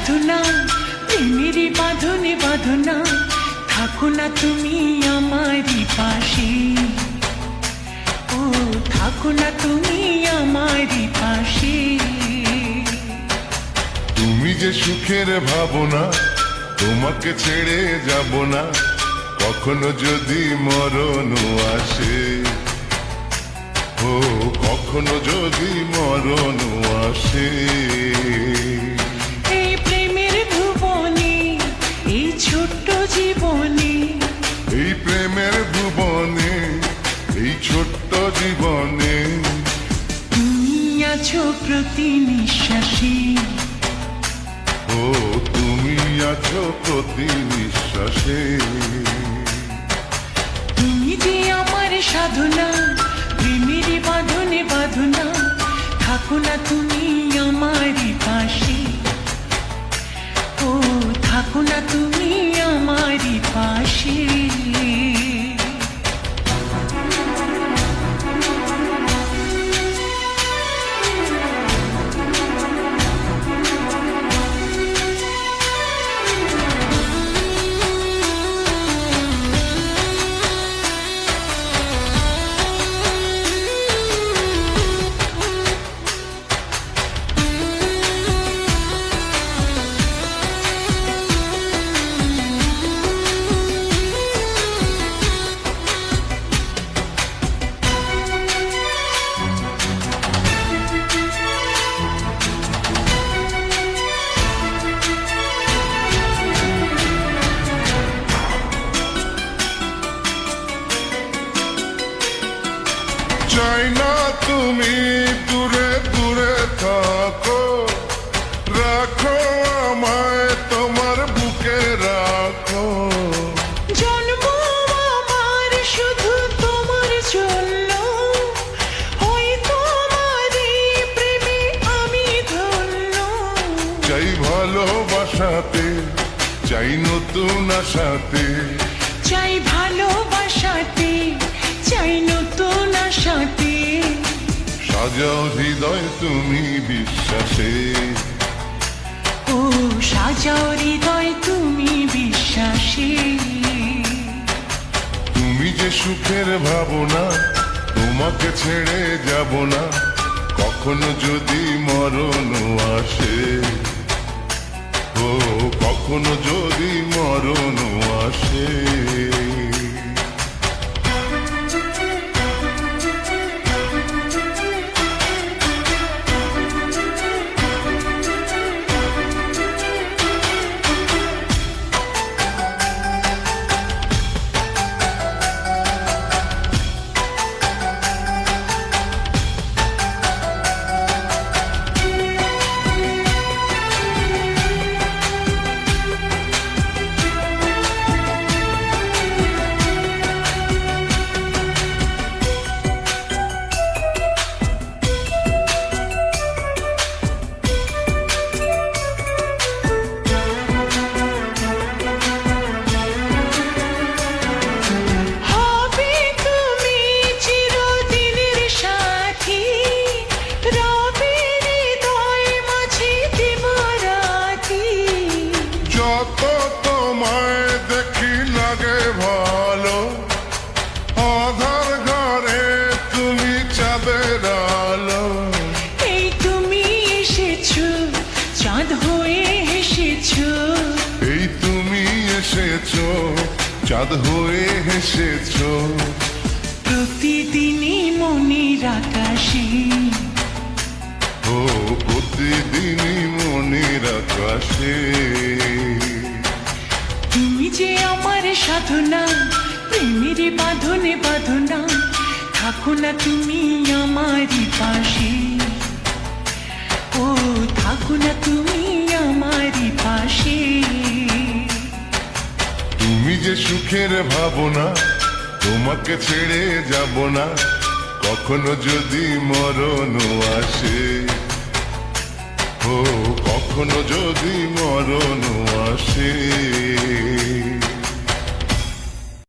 সাধনা, প্রেমেরই বাঁধনে বাঁধনা, থাকো না তুমি আমারই পাশে। ও থাকো না তুমি আমারই পাশে। তুমি যে সুখের ভাবনা, তোমাকে ছেড়ে যাব না, কখনো যদি মরণ আসে। ও কখনো যদি মরণ আসে। এই প্রেমের ভুবনে, এই ছোট্ট জীবনে, এই প্রেমের ভুবনে, এই ছোট্ট জীবনে, তুমি আছো প্রতি নিঃশ্বাসে। ও তুমি আছো প্রতি নিঃশ্বাসে। তুমি যে আমার সাধনা, প্রেমের বাঁধনে বাঁধনা, থাকো না তুমি আমারই পাশে। ও থাকো না তুমি আমারই পাশে। চাই না তুমি দূরে দূরে থাকো, রাখো আমায় তোমার বুকে রাখো। জন্ম আমার শুধু তোমার জন্য, ওই তোমারই প্রেমে আমি ধন্য। চাই ভালোবাসাতে, চাই নতুন আশাতে, চাই ভালোবাসাতে, চাই নতুন আশাতে। সাজাও হৃদয় তুমি বিশ্বাসে। ও সাজাও হৃদয় তুমি বিশ্বাসে। তুমি যে সুখের ভাবনা, তোমাকে ছেড়ে যাব না, কখনো যদি মরণ আসে। ও কখনো যদি মরণ আসে। যত তোমায় দেখি লাগে ভালো, আধার ঘরে তুমি চাঁদের আলো। এই তুমি এসেছো, চাঁদ হয়ে হেসেছো। এই তুমি এসেছো, চাঁদ হয়ে হেসেছো। প্রতিদিনই মনের আকাশে, ও প্রতিদিনই মনের আকাশে। তুমি যে আমার সাধনা, প্রেমের বাঁধনে বাঁধনা, থাকো না তুমি আমারই পাশে। ও থাকো না তুমি আমারই পাশে। তুমি যে সুখের ভাবনা, তোমাকে ছেড়ে যাব না, কখনো যদি মরণ আসে। ও কখনো যদি মরণ আসে।